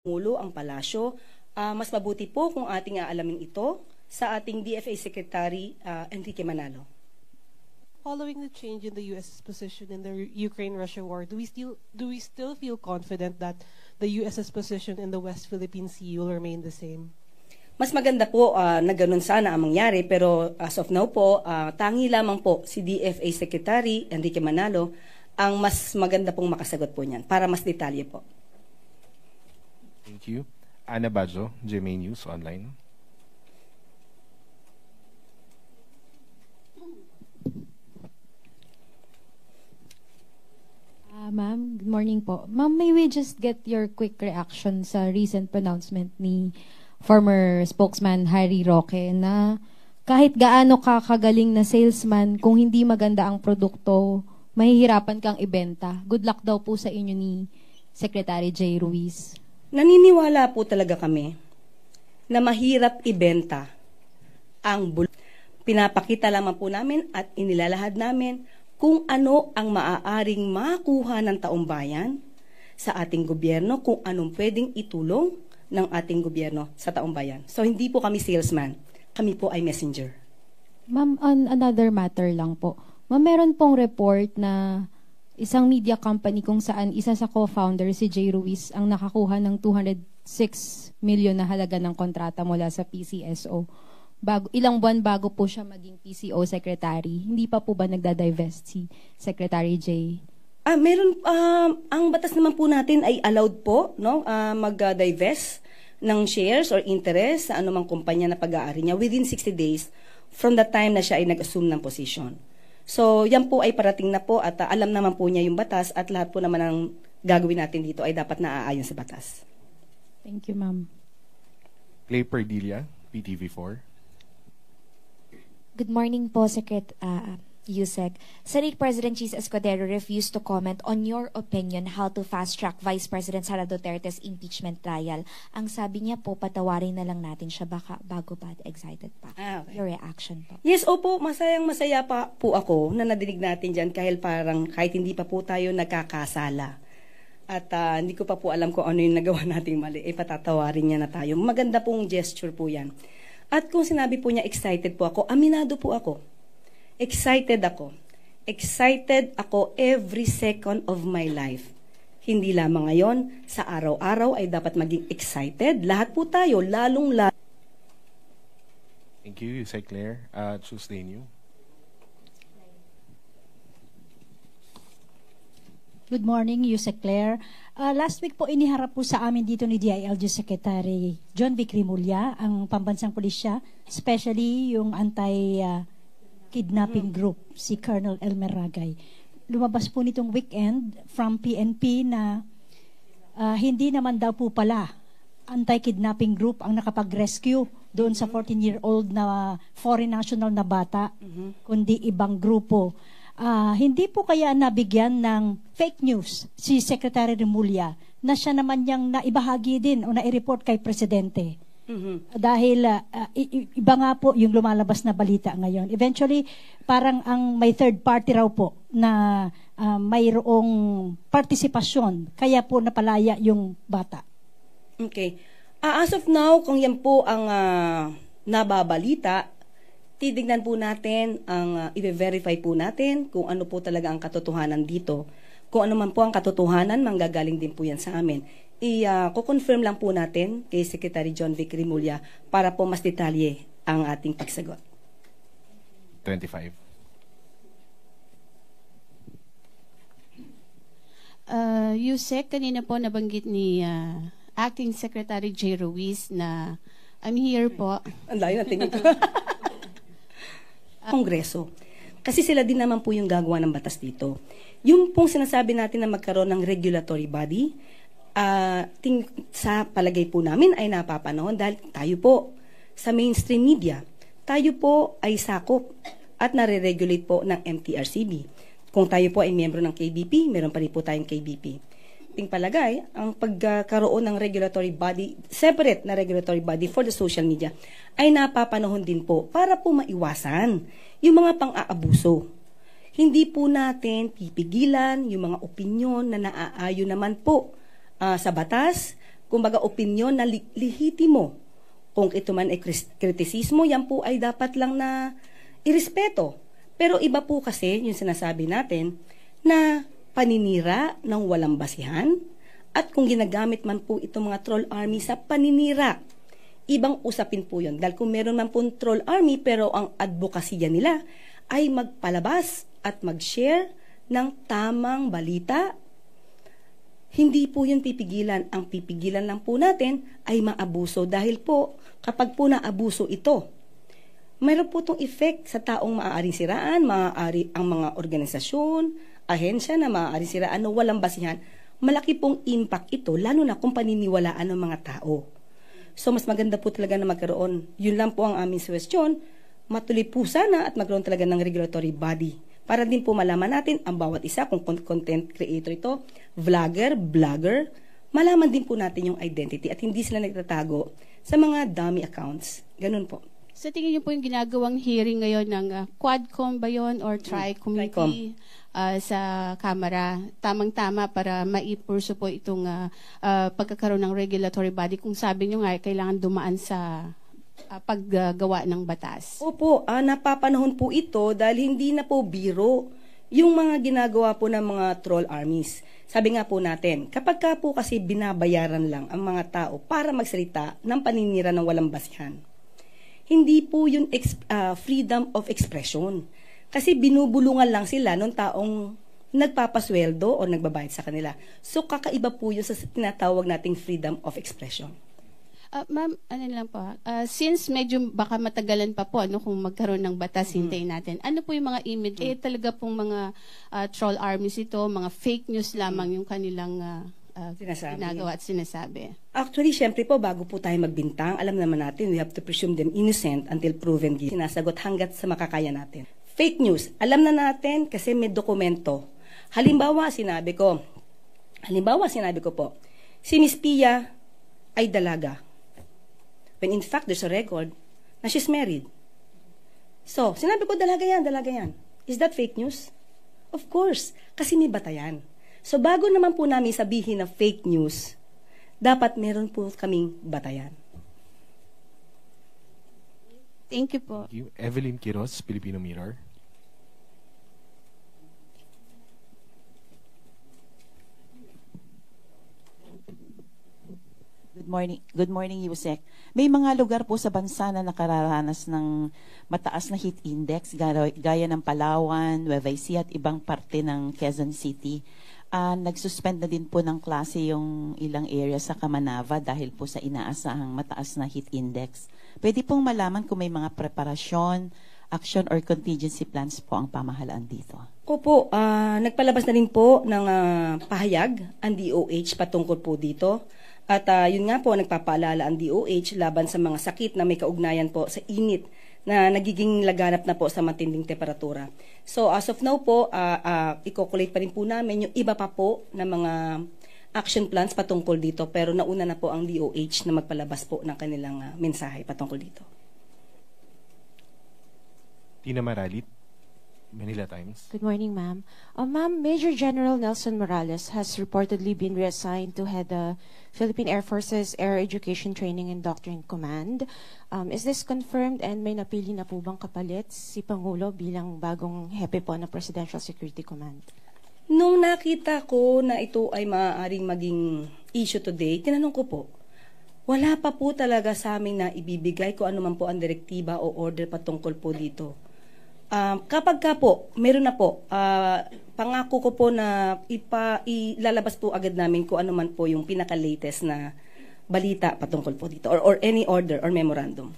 Pangulo ang palasyo. Mas mabuti po kung ating aalamin ito sa ating DFA Secretary Enrique Manalo. Following the change in the U.S.'s position in the Ukraine-Russia war, do we still feel confident that the U.S.'s position in the West Philippine Sea will remain the same? Mas maganda po na ganun sana ang mangyari, pero as of now po, tangi lamang po si DFA Secretary Enrique Manalo ang mas maganda pong makasagot po niyan para mas detalye po. Thank you. Ana Badjo, GMA News Online. Ma'am, good morning po. Ma'am, may we just get your quick reaction sa recent pronouncement ni former spokesman Harry Roque na kahit gaano ka kagaling na salesman, kung hindi maganda ang produkto, mahihirapan kang ibenta. Good luck daw po sa inyo ni Secretary J. Ruiz. Naniniwala po talaga kami na mahirap ibenta ang pinapakita lamang po namin at inilalahad namin kung ano ang maaaring makuha ng taong bayan sa ating gobyerno, kung anong pwedeng itulong ng ating gobyerno sa taong bayan. So hindi po kami salesman, kami po ay messenger. Ma'am, on another matter lang po. Ma'am, meron pong report na isang media company kung saan isa sa co-founder, si J. Ruiz, ang nakakuha ng 206 million na halaga ng kontrata mula sa PCSO. Ilang buwan bago po siya maging PCO secretary. Hindi pa po ba nagda-divest si Secretary J? Meron, ang batas naman po natin ay allowed po, no, mag-divest ng shares or interest sa anumang kumpanya na pag-aari niya within 60 days from the time na siya ay nag-assume ng position. So, yan po ay parating na po at alam naman po niya yung batas at lahat po naman ng gagawin natin dito ay dapat naaayon sa batas. Thank you, ma'am. Clay Perdilla, PTV4. Good morning po, Yusek. Senate President Cheese Escudero refused to comment on your opinion how to fast-track Vice President Sara Duterte's impeachment trial. Ang sabi niya po, patawarin na lang natin siya bago pa excited pa. Okay. Your reaction po. Yes, opo, masayang-masaya pa po ako na nadinig natin dyan kahit hindi pa po tayo nagkakasala. At hindi ko pa po alam kung ano yung nagawa nating mali. Patatawarin niya na tayo. Maganda pong gesture po yan. At kung sinabi po niya excited po ako, aminado po ako. Excited ako. Excited ako every second of my life. Hindi lamang ngayon, sa araw-araw ay dapat maging excited. Lahat po tayo, lalong-lalo. Thank you, Yusek Claire. Tuesday New. Good morning, Yusek Claire. Last week po iniharap po sa amin dito ni DILG Secretary John Vic Rimulya, ang pambansang pulisya, especially yung anti-kidnapping group, si Colonel Elmer Ragay. Lumabas po nitong weekend from PNP na hindi naman daw po pala anti-kidnapping group ang nakapag-rescue doon sa 14-year-old na foreign national na bata, kundi ibang grupo. Hindi po kaya nabigyan ng fake news si Secretary Rimulya na siya naman niyang naibahagi din o nai-report kay Presidente. Dahil iba nga po yung lumalabas na balita ngayon. Eventually, parang ang may third party raw po na mayroong partisipasyon kaya po napalaya yung bata. Okay. As of now, kung yan po ang nababalita, titignan po natin, i-verify po natin kung ano po talaga ang katotohanan dito. Kung ano man po ang katotohanan, manggagaling din po yan sa amin. I-confirm lang po natin kay Secretary John Vic Rimulya para po mas detalye ang ating pagsagot. 25. Yusek, kanina po nabanggit ni Acting Secretary J. Ruiz na I'm here po. Ang layo natin ito. Kongreso. Kasi sila din naman po yung gagawa ng batas dito. Yung pong sinasabi natin na magkaroon ng regulatory body, sa palagay po namin ay napapanahon dahil tayo po sa mainstream media, tayo po ay sakop at nare-regulate po ng MTRCB. Kung tayo po ay miyembro ng KBP, meron pa rin po tayong KBP. Ting palagay, ang pagkaroon ng regulatory body, separate na regulatory body for the social media, ay napapanahon din po para po maiwasan yung mga pang-aabuso. Hindi po natin pipigilan yung mga opinyon na naaayon naman po sa batas, kumbaga opinyon na lihitimo. Kung ito man ay kritisismo, yan po ay dapat lang na irespeto. Pero iba po kasi yung sinasabi natin na paninira ng walang basihan at kung ginagamit man po itong mga troll army sa paninira, ibang usapin po yun. Dahil kung meron man po troll army pero ang advokasya nila ay magpalabas at mag-share ng tamang balita, hindi po yun pipigilan. Ang pipigilan lang po natin ay maabuso dahil po kapag po naabuso ito, mayroon po itong effect sa taong maaaring siraan, maaari ang mga organisasyon, ahensya na maaaring siraan na walang basihan. Malaki pong impact ito, lalo na kung paniniwalaan ng mga tao. So mas maganda po talaga na magkaroon. Yun lang po ang aming suggestion. Matuloy po sana at magkaroon talaga ng regulatory body para din po malaman natin ang bawat isa kung content creator ito, vlogger, blogger, malaman din po natin yung identity at hindi sila nagtatago sa mga dummy accounts. Ganun po. Sa tingin niyo po yung ginagawang hearing ngayon ng Quadcom ba yun or Tri-Committee sa Kamara, tamang-tama para maipurso po itong pagkakaroon ng regulatory body kung sabi niyo nga kailangan dumaan sa paggawa ng batas? Opo, napapanahon po ito dahil hindi na po biro yung mga ginagawa po ng mga troll armies. Sabi nga po natin, kapag ka po kasi binabayaran lang ang mga tao para magsalita ng paninira ng walang basihan, hindi po yung freedom of expression. Kasi binubulungan lang sila ng taong nagpapasweldo o nagbabayad sa kanila. So kakaiba po yun sa tinatawag nating freedom of expression. Ma'am, ano lang po, since medyo baka matagalan pa po kung magkaroon ng batas, hintayin natin. Ano po yung mga image? Talaga pong mga troll armies ito, mga fake news lamang yung kanilang ginagawa at sinasabi. Actually, syempre po, bago po tayo magbintang, alam naman natin, we have to presume them innocent until proven guilty. Sinasagot hanggat sa makakaya natin. Fake news, alam na natin kasi may dokumento. Halimbawa, sinabi ko po, si Miss Pia ay dalaga. When in fact, there's a record na she's married. So, sinabi ko, dalaga yan. Is that fake news? Of course, kasi may batayan. So, bago naman po namin sabihin na fake news, dapat meron po kaming batayan. Thank you po. Thank you. Evelyn Quiroz, Filipino Mirror. Good morning, Yusek. May mga lugar po sa bansa na nakararanas ng mataas na heat index, gaya ng Palawan, Nueva Ecija at ibang parte ng Quezon City. Nagsuspend na din po ng klase yung ilang area sa Kamanava dahil po sa inaasahang mataas na heat index. Pwede pong malaman kung may mga preparasyon, action or contingency plans po ang pamahalaan dito. Opo, nagpalabas na rin po ng pahayag ang DOH patungkol po dito. At yun nga po, nagpapaalala ang DOH laban sa mga sakit na may kaugnayan po sa init na nagiging laganap na po sa matinding temperatura. So as of now po, i-calculate pa rin po namin yung iba pa po na mga action plans patungkol dito. Pero nauna na po ang DOH na magpalabas po ng kanilang mensahe patungkol dito. Tina Maralit, Manila Times. Good morning, ma'am. Ma'am, Major General Nelson Morales has reportedly been reassigned to head the Philippine Air Force's Air Education Training and Doctrine Command. Is this confirmed and may napili na po bang kapalit si Pangulo bilang bagong hepe po ng Presidential Security Command? Nung nakita ko na ito ay maaaring maging issue today, tinanong ko po, wala pa po talaga sa amin na ibibigay ko ano man po ang direktiba o order patungkol po dito. Kapag ka po, meron na po, pangako ko po na ilalabas po agad namin kung ano man po yung pinaka-latest na balita patungkol po dito or any order or memorandum.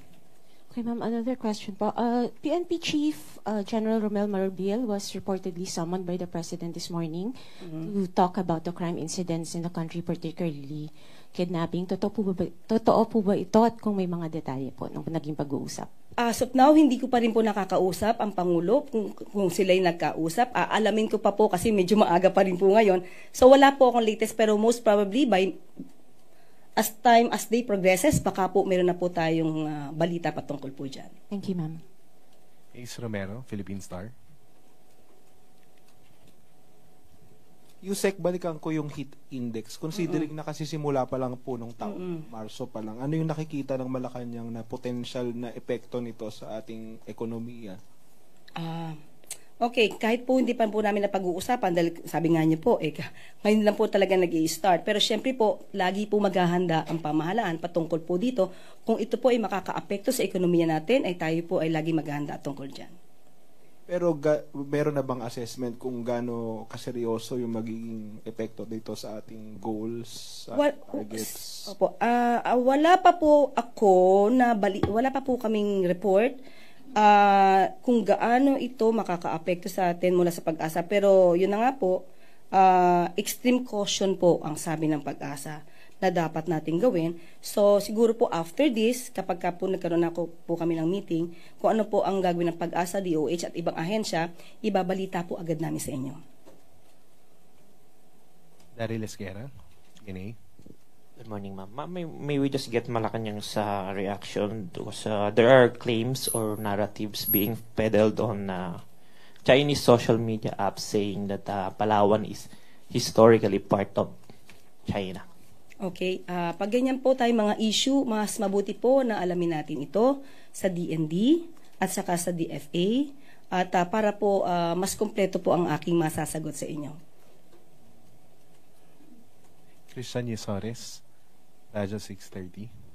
Okay, ma'am, another question po. PNP Chief General Romel Marbil was reportedly summoned by the President this morning to talk about the crime incidents in the country, particularly kidnapping. Totoo po ba ito at kung may mga detalye po nung naging pag-uusap? As of now, hindi ko pa rin po nakakausap ang Pangulo kung sila'y nagkausap. Alamin ko pa po kasi medyo maaga pa rin po ngayon. So wala po akong latest pero most probably as day progresses, baka po meron na po tayong balita patungkol po dyan. Thank you, ma'am. Ace Romero, Philippine Star. Yusek, balikan ko yung heat index. Considering na kasi simula pa lang po nung taon, Marso pa lang, ano yung nakikita ng Malacanang na potential na epekto nito sa ating ekonomiya? Okay, kahit po hindi pa po namin napag-uusapan, dahil sabi nga niyo po, ngayon lang po talaga nag-i-start. Pero syempre po, lagi po maghahanda ang pamahalaan patungkol po dito. Kung ito po ay makaka-apekto sa ekonomiya natin, ay tayo po ay lagi maghahanda tungkol dyan. Pero meron na bang assessment kung gaano kaseryoso yung magiging epekto dito sa ating goals, targets? Opo, wala pa po ako wala pa po kaming report kung gaano ito makaka-apekto sa atin mula sa Pag-asa. Pero yun na nga po, extreme caution po ang sabi ng Pag-asa na dapat nating gawin. So, siguro po after this, kapag po nagkaroon po kami ng meeting, kung ano po ang gagawin ng Pag-asa, DOH at ibang ahensya, ibabalita po agad namin sa inyo. Daryl Esguerra, GNA. Good morning, ma'am. Ma'am, may we just get Malacanang sa reaction because there are claims or narratives being peddled on Chinese social media apps saying that Palawan is historically part of China. Okay, pag ganyan po tayo mga issue, mas mabuti po na alamin natin ito sa DND at saka sa DFA at para po mas kompleto po ang aking masasagot sa inyo. Christian Yesores, Radyo 630.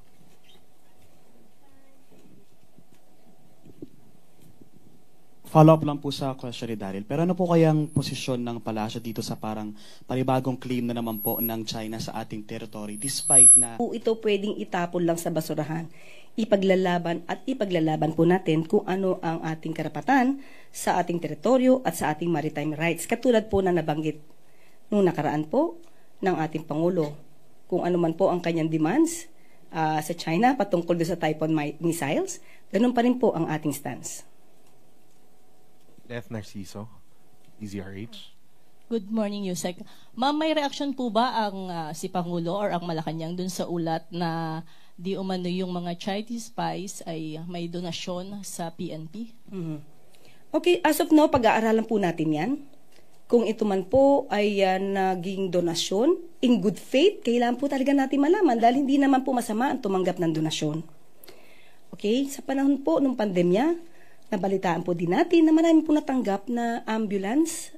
Follow-up lang po sa question ni Daryl. Pero ano po kayang posisyon ng palasyo dito sa parang panibagong claim na naman po ng China sa ating territory despite na... Ito pwedeng itapon lang sa basurahan. Ipaglalaban po natin kung ano ang ating karapatan sa ating teritoryo at sa ating maritime rights. Katulad po na nabanggit nung nakaraan po ng ating Pangulo. Kung ano man po ang kanyang demands sa China patungkol sa Typhoon missiles, ganun pa rin po ang ating stance. Beth Narciso, DZRH. Good morning, Yusek. Ma'am, may reaction po ba ang si Pangulo or ang Malacanang dun sa ulat na di umano yung mga Chinese spies ay may donasyon sa PNP? Okay, as of now, pag-aaralan po natin yan. Kung ito man po ay naging donasyon, in good faith, kailangan po talaga natin malaman dahil hindi naman po masama ang tumanggap ng donasyon. Okay, sa panahon po ng pandemya, nabalitaan po din natin na marami po natanggap na ambulance,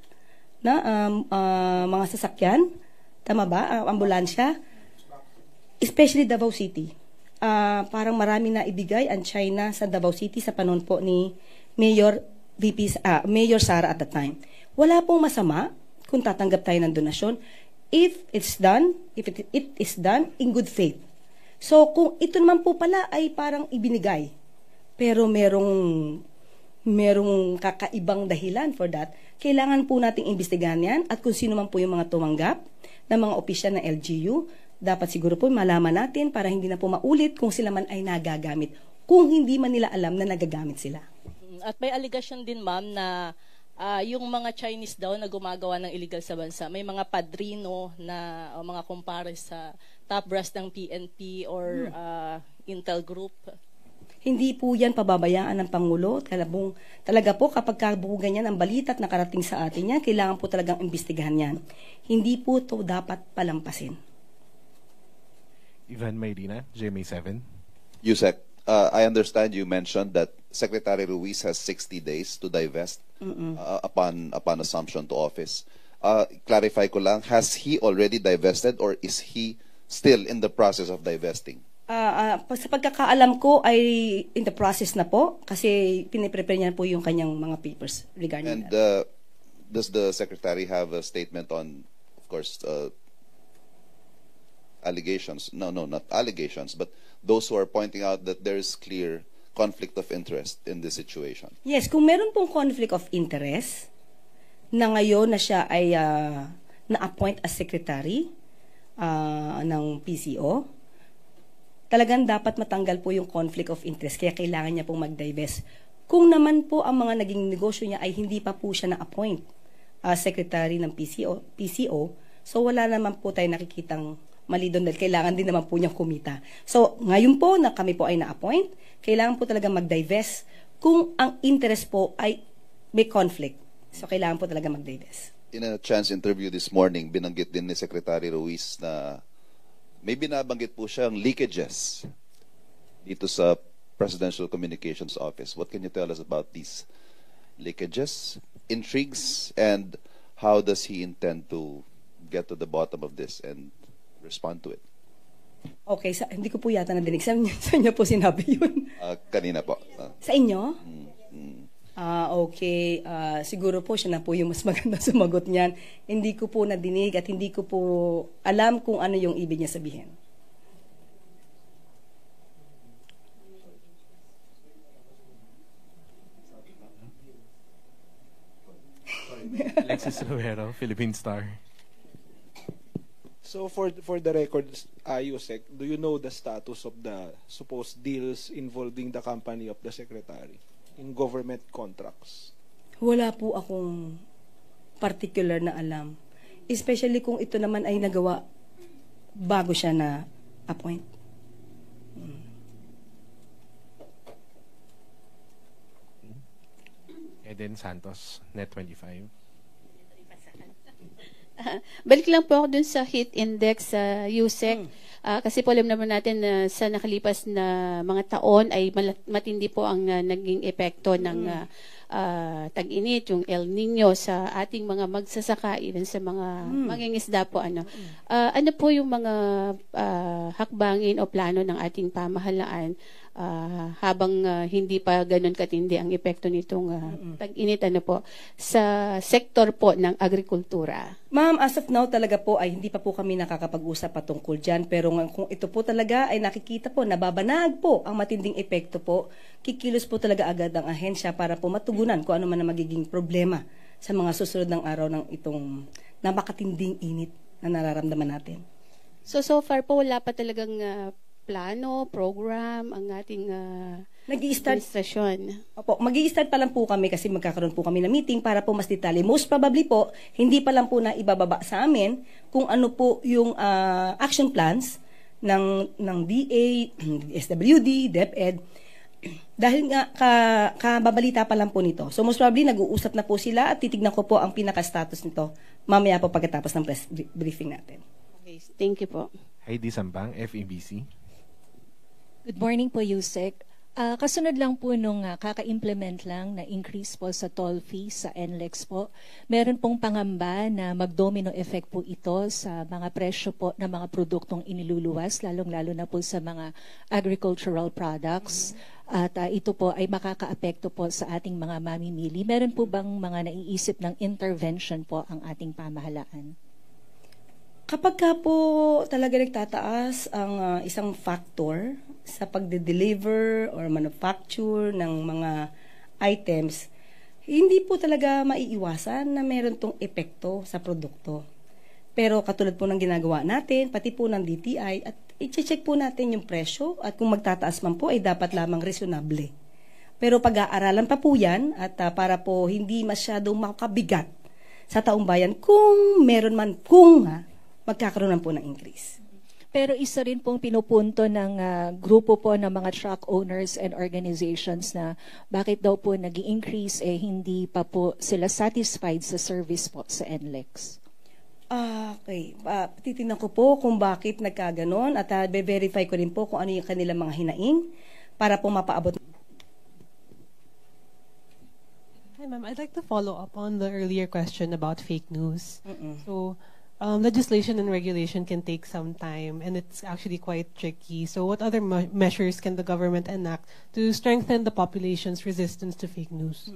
na mga sasakyan, tama ba? Ambulansya, especially Davao City. Parang marami na ibigay ang China sa Davao City sa panahon po ni Mayor Sara at the time. Wala pong masama kung tatanggap tayo ng donasyon if it is done in good faith. So kung ito naman po pala ay parang ibinigay, pero merong kakaibang dahilan for that, kailangan po nating imbestigahan yan at kung sino man po yung mga tumanggap ng mga opisyal na LGU, dapat siguro po malaman natin para hindi na po maulit kung sila man ay nagagamit, kung hindi man nila alam na nagagamit sila. At may allegation din, ma'am, na yung mga Chinese daw na gumagawa ng illegal sa bansa, may mga padrino na mga kumpare sa top brass ng PNP or Intel Group. Hindi po yan pababayaan ng Pangulo. Talaga po kapag ganyan ang balita at nakarating sa atin yan, kailangan po talagang imbestigahan yan. Hindi po ito dapat palampasin. Ivan Mayrina, GMA7. Yusek, I understand you mentioned that Secretary Ruiz has 60 days to divest upon assumption to office. Clarify ko lang, has he already divested or is he still in the process of divesting? Sa pagkakaalam ko ay in the process na po kasi piniprepare niya po yung kanyang mga papers regarding that. And does the Secretary have a statement on, of course, allegations? No, not allegations, but those who are pointing out that there is clear conflict of interest in this situation. Yes, kung meron pong conflict of interest na ngayon na siya ay na-appoint as secretary ng PCO, talagang dapat matanggal po yung conflict of interest kaya kailangan niya pong mag-divest. Kung naman po ang mga naging negosyo niya ay hindi pa po siya na-appoint as secretary ng PCO, so wala naman po tayo nakikitang mali doon dahil kailangan din naman po niyang kumita. So, ngayon po na kami po ay na-appoint, kailangan po talaga mag-divest kung ang interest po ay may conflict. So, kailangan po talaga mag-divest. in a chance interview this morning, binanggit din ni Secretary Ruiz na may binabanggit po siyang leakages dito sa Presidential Communications Office. What can you tell us about these leakages, intrigues, and how does he intend to get to the bottom of this and respond to it? Okay, hindi ko po yata nadinig. Sa inyo po sinabi yun. Kanina po. Sa inyo? Okay. Siguro po siya na po yung mas maganda sumagot niyan. Hindi ko po nadinig at hindi ko po alam kung ano yung ibig niya sabihin. Alexis Rivero, Philippine Star. So for the record, Yusek, do you know the status of the supposed deals involving the company of the Secretary in government contracts? Wala po akong particular na alam. Especially kung ito naman ay nagawa bago siya na appoint. Eden Santos, Net25. Balik lang po ako dun sa heat index sa USEC. Kasi po alam naman natin na sa nakalipas na mga taon ay matindi po ang naging epekto ng tag-init, yung El Nino sa ating mga magsasaka, even sa mga mangingisda po. Ano po yung mga hakbangin o plano ng ating pamahalaan habang hindi pa ganun katindi ang epekto nitong tag-init sa sektor po ng agrikultura? Ma'am, as of now talaga po ay hindi pa po kami nakakapag-usap patungkol dyan. Pero kung ito po talaga ay nakikita po, nababanag po ang matinding epekto po, kikilos po talaga agad ang ahensya para po matugunan kung ano man ang magiging problema sa mga susunod ng araw ng itong napakatinding init na nararamdaman natin. So far po wala pa talagang plano, program ang ating administrasyon. Opo, mag-i-start pa lang po kami kasi magkakaroon po kami ng meeting para po mas detalye. Most probably po, hindi pa lang po na ibababa sa amin kung ano po yung action plans ng DA, SWD, DepEd. Dahil nga kababalita pa lang po nito. So most probably nag-uusap na po sila at titignan ko po ang pinaka-status nito mamaya po pagkatapos ng press briefing natin. Okay, thank you po. Heidi Sampang, FEBC. Good morning po, Yusek. Kasunod lang po nung kaka-implement lang na increase po sa toll fee sa NLEX po, meron pong pangamba na mag-domino effect po ito sa mga presyo po ng mga produktong iniluluwas, lalong-lalo na po sa mga agricultural products. At ito po ay makaka-apekto po sa ating mga mamimili. Meron po bang mga naiisip ng intervention po ang ating pamahalaan? Kapag ka po talaga nagtataas ang isang factor sa pagde-deliver or manufacture ng mga items, hindi po talaga maiiwasan na meron tong epekto sa produkto. Pero katulad po ng ginagawa natin, pati po ng DTI, at i-check po natin yung presyo at kung magtataas man po ay dapat lamang reasonable. Pero pag-aaralan pa po yan at para po hindi masyadong makabigat sa taong bayan kung meron man, magkakaroon po ng increase. Pero isa rin pong pinupunto ng grupo po ng mga truck owners and organizations na bakit daw po nag-i-increase hindi pa po sila satisfied sa service po sa NLEX. Okay. Titignan ko po kung bakit nagkaganon at be-verify ko rin po kung ano yung kanilang mga hinaing para po mapaabot. Hi ma'am, I'd like to follow up on the earlier question about fake news. So, legislation and regulation can take some time and it's actually quite tricky. So what other measures can the government enact to strengthen the population's resistance to fake news?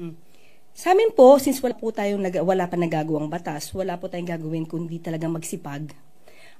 Sa amin po, since wala pa nagagawang batas, wala po tayong gagawin kundi talagang magsipag.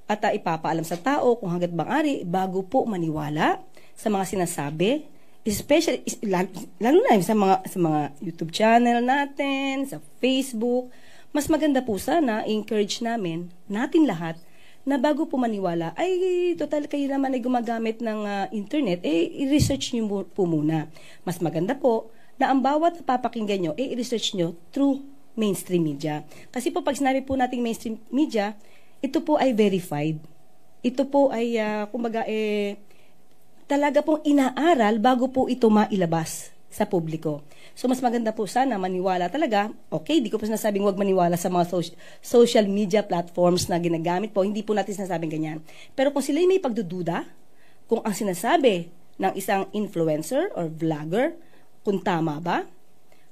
At ipapaalam sa tao kung hanggat maaari bago po maniwala sa mga sinasabi, especially lalo na sa mga YouTube channel natin, sa Facebook. Mas maganda po sana, encourage natin lahat na bago po maniwala, ay total kayo naman ay gumagamit ng internet, i-research nyo po muna. Mas maganda po na ang bawat napapakinggan nyo, i-research nyo through mainstream media. Kasi po pag sinabi po nating mainstream media, ito po ay verified. Ito po ay, talaga pong inaaral bago po ito mailabas sa publiko. So mas maganda po sana maniwala talaga. Okay, di ko po sinasabing huwag maniwala sa mga social media platforms na ginagamit po. Hindi po natin sinasabing ganyan. Pero kung sila may pagdududa, kung ang sinasabi ng isang influencer or vlogger, kung tama ba,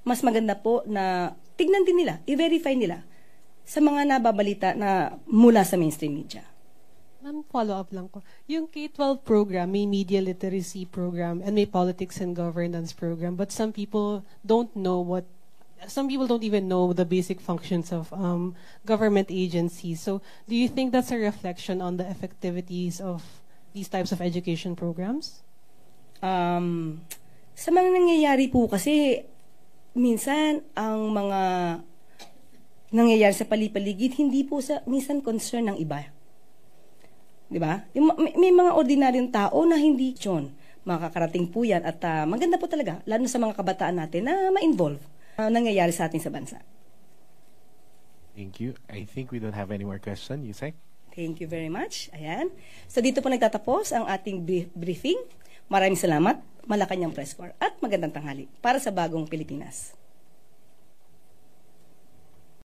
mas maganda po na tignan din nila, i-verify nila sa mga nababalita na mula sa mainstream media. Ma'am, follow-up lang ko. Yung K-12 program, may media literacy program and may politics and governance program, but some people don't even know the basic functions of government agencies. So do you think that's a reflection on the effectivities of these types of education programs? Sa mga nangyayari po kasi, minsan ang mga nangyayari sa palipaligid, hindi po minsan concern ng iba. Diba? May mga ordinaryong tao na hindi yun. Makakarating po yan at maganda po talaga, lalo sa mga kabataan natin na ma-involve nangyayari sa atin sa bansa. Thank you. I think we don't have any more questions, Yusek. Thank you very much. Ayan. So dito po nagtatapos ang ating briefing. Maraming salamat, Malacanang Press Corps, at magandang tanghali para sa bagong Pilipinas.